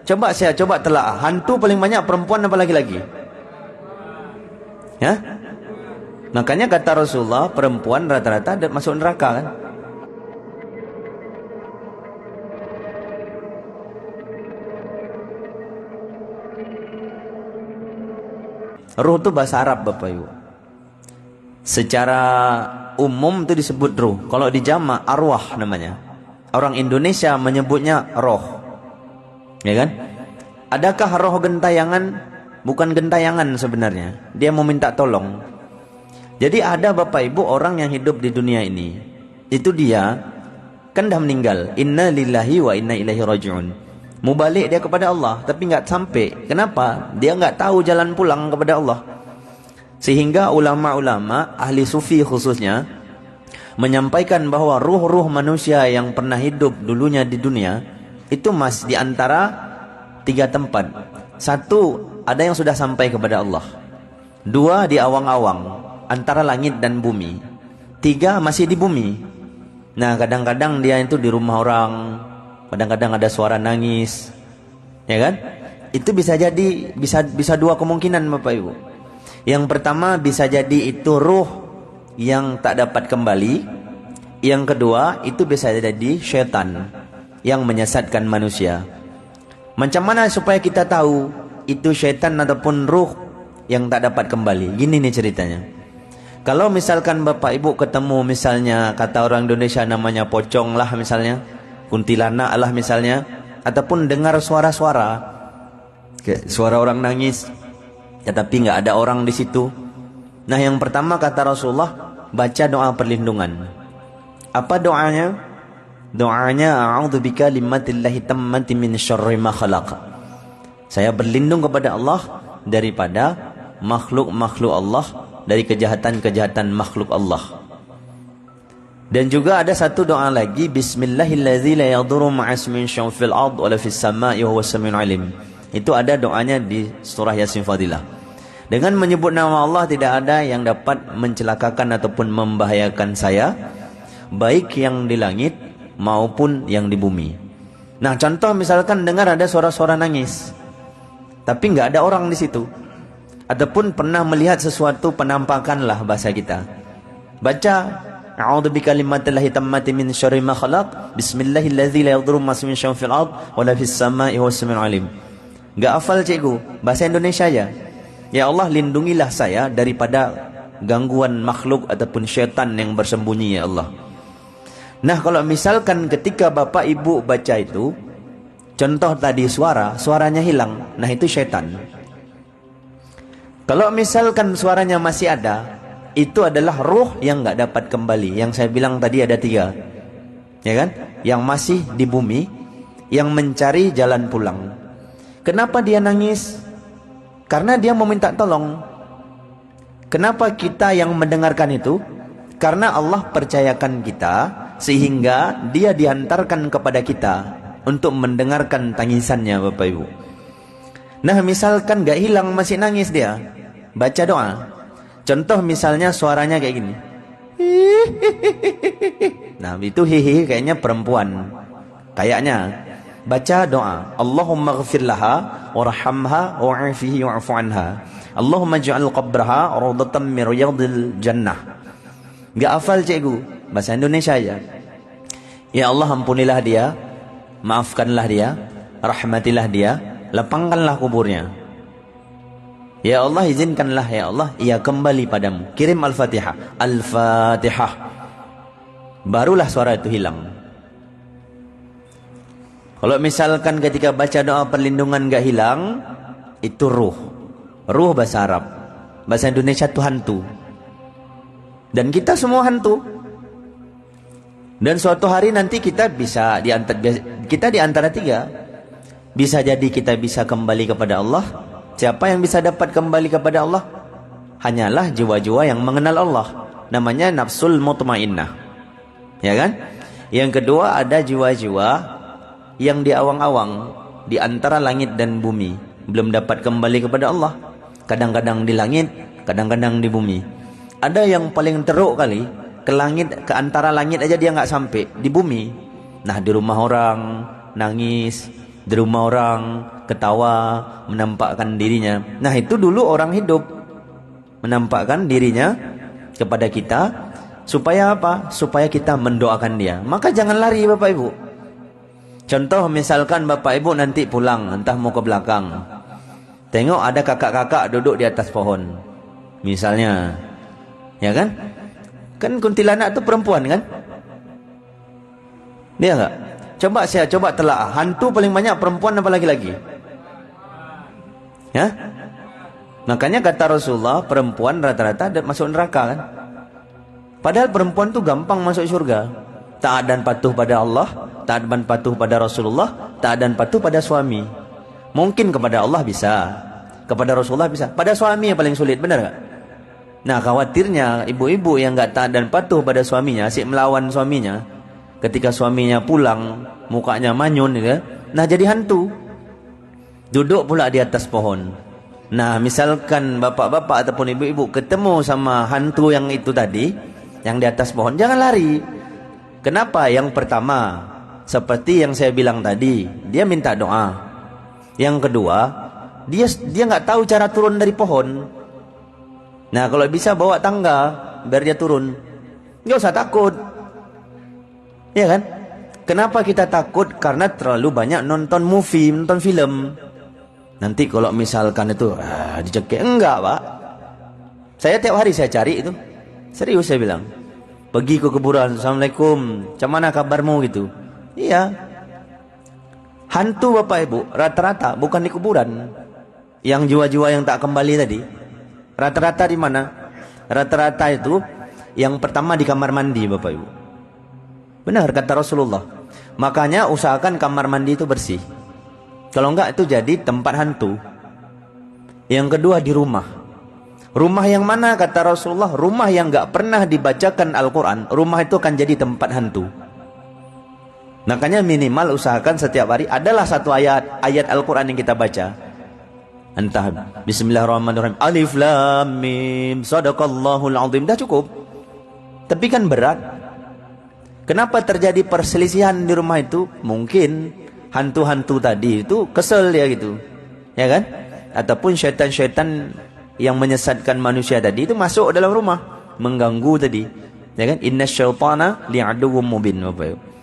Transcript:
Coba saya telaah, hantu paling banyak perempuan apa laki-laki? Ya? Makanya kata Rasulullah, perempuan rata-rata masuk neraka kan? Ruh itu bahasa Arab Bapak Ibu. Secara umum itu disebut ruh. Kalau di jamak arwah namanya. Orang Indonesia menyebutnya roh. Ya kan? Adakah roh gentayangan? Bukan gentayangan sebenarnya. Dia mau minta tolong. Jadi ada Bapak Ibu orang yang hidup di dunia ini. Itu dia kan dah meninggal. Inna lillahi wa inna ilaihi raji'un. Mau balik dia kepada Allah, tapi nggak sampai. Kenapa? Dia nggak tahu jalan pulang kepada Allah. Sehingga ulama-ulama ahli sufi khususnya menyampaikan bahwa ruh-ruh manusia yang pernah hidup dulunya di dunia itu masih di antara 3 tempat. 1, ada yang sudah sampai kepada Allah. 2, di awang-awang antara langit dan bumi. 3, masih di bumi. Nah, kadang-kadang dia itu di rumah orang, kadang-kadang ada suara nangis, ya kan? Itu bisa jadi bisa 2 kemungkinan Bapak Ibu. Yang pertama bisa jadi itu ruh yang tak dapat kembali. Yang kedua itu bisa jadi syaitan yang menyesatkan manusia. Macam mana supaya kita tahu itu syaitan ataupun ruh yang tak dapat kembali? Gini nih ceritanya. Kalau misalkan Bapak Ibu ketemu misalnya kata orang Indonesia namanya pocong lah misalnya, kuntilanak lah misalnya, ataupun dengar suara-suara, suara orang nangis, tetapi nggak ada orang di situ. Nah, yang pertama kata Rasulullah, baca doa perlindungan. Apa doanya? Doanya a'udzubika limatillahi tammati min syarri ma khalaq. Saya berlindung kepada Allah daripada makhluk-makhluk Allah, dari kejahatan-kejahatan makhluk Allah. Dan juga ada satu doa lagi, bismillahilladzi la yadurru ma'asmin syai'un fil ard wa la fis sama'i wa huwas samiul alim. Itu ada doanya di surah Yasin Fadilah. Dengan menyebut nama Allah tidak ada yang dapat mencelakakan ataupun membahayakan saya, baik yang di langit maupun yang di bumi. Nah, contoh misalkan dengar ada suara-suara nangis, tapi nggak ada orang di situ. Ataupun pernah melihat sesuatu penampakan lah bahasa kita. Baca a'udzu bikalimatillahi tammati min syarri ma khalaq, bismillahilladzi la yadurru ma'asmin syai'un fil ard wa la fis sama'i wa huwas samiul alim. Enggak hafal cikgu, bahasa Indonesia aja. Ya Allah, lindungilah saya daripada gangguan makhluk ataupun syaitan yang bersembunyi ya Allah. Nah, kalau misalkan ketika Bapak Ibu baca itu, contoh tadi suaranya hilang, nah itu syaitan. Kalau misalkan suaranya masih ada, itu adalah ruh yang nggak dapat kembali. Yang saya bilang tadi ada 3, ya kan? Yang masih di bumi, yang mencari jalan pulang. Kenapa dia nangis? Karena dia mau minta tolong. Kenapa kita yang mendengarkan itu? Karena Allah percayakan kita, sehingga dia diantarkan kepada kita untuk mendengarkan tangisannya Bapak Ibu. Nah, misalkan gak hilang masih nangis dia, baca doa. Contoh misalnya suaranya kayak gini. Nah, itu hihi kayaknya perempuan. Kayaknya. Baca doa. Allahumma ghfir laha warhamha wa'afihi wa'fu anha. Allahumma ja'al qabraha rawdatan min riyadil jannah. Gak hafal cikgu, bahasa Indonesia aja. Ya Allah, ampunilah dia, maafkanlah dia, rahmatilah dia, lapangkanlah kuburnya. Ya Allah, izinkanlah ya Allah ia kembali padamu. Kirim Al-Fatihah. Al-Fatihah. Barulah suara itu hilang. Kalau misalkan ketika baca doa perlindungan gak hilang, itu ruh. Ruh bahasa Arab. Bahasa Indonesia itu hantu. Dan kita semua hantu. Dan suatu hari nanti kita bisa di antara 3. Bisa jadi kita bisa kembali kepada Allah. Siapa yang bisa dapat kembali kepada Allah? Hanyalah jiwa-jiwa yang mengenal Allah. Namanya nafsul mutmainnah. Ya kan? Yang kedua, ada jiwa-jiwa yang di awang-awang, di antara langit dan bumi, belum dapat kembali kepada Allah. Kadang-kadang di langit, kadang-kadang di bumi. Ada yang paling teruk kali, ke langit, ke antara langit aja dia nggak sampai, di bumi. Nah, di rumah orang nangis, di rumah orang, ketawa, menampakkan dirinya. Nah, itu dulu orang hidup menampakkan dirinya kepada kita supaya apa? Supaya kita mendoakan dia. Maka jangan lari Bapak Ibu. Contoh misalkan Bapak Ibu nanti pulang, entah mau ke belakang, tengok ada kakak-kakak duduk di atas pohon misalnya, ya kan? Kan kuntilanak itu perempuan kan? Dia enggak? Coba telaah, hantu paling banyak perempuan apa laki-laki? Ya? Makanya kata Rasulullah, perempuan rata-rata masuk neraka kan? Padahal perempuan tuh gampang masuk surga. Taat dan patuh pada Allah, taat dan patuh pada Rasulullah, taat dan patuh pada suami. Mungkin kepada Allah bisa, kepada Rasulullah bisa, pada suami yang paling sulit, benar gak? Nah, khawatirnya ibu-ibu yang gak taat dan patuh pada suaminya, asyik melawan suaminya, ketika suaminya pulang, mukanya manyun, ya? Nah jadi hantu. Duduk pula di atas pohon. Nah, misalkan bapak-bapak ataupun ibu-ibu ketemu sama hantu yang itu tadi, yang di atas pohon, jangan lari. Kenapa? Yang pertama, seperti yang saya bilang tadi, dia minta doa. Yang kedua, dia nggak tahu cara turun dari pohon. Nah, kalau bisa bawa tangga biar dia turun. Nggak usah takut. Ya kan? Kenapa kita takut? Karena terlalu banyak nonton movie, nonton film. Nanti kalau misalkan itu dicekik, enggak Pak. Saya tiap hari saya cari itu. Serius saya bilang. Pergi ke kuburan, Assalamualaikum, macam mana kabarmu gitu. Iya. Hantu Bapak Ibu rata-rata bukan di kuburan. Yang jiwa-jiwa yang tak kembali tadi, rata-rata di mana? Rata-rata itu yang pertama di kamar mandi Bapak Ibu. Benar kata Rasulullah. Makanya usahakan kamar mandi itu bersih. Kalau enggak itu jadi tempat hantu. Yang kedua di rumah. Rumah yang mana kata Rasulullah? Rumah yang enggak pernah dibacakan Al-Quran, rumah itu akan jadi tempat hantu. Makanya minimal usahakan setiap hari adalah satu ayat Al-Quran yang kita baca. Entah Bismillahirrahmanirrahim, Alif Lam Mim, Sadaqallahul Azim, dah cukup. Tapi kan berat. Kenapa terjadi perselisihan di rumah itu? Mungkin hantu-hantu tadi itu kesel ya gitu, ya kan? Ataupun syaitan-syaitan yang menyesatkan manusia tadi itu masuk dalam rumah, mengganggu tadi, ya kan? Inna syaitana li'aduwwum mubin, Bapak Ibu.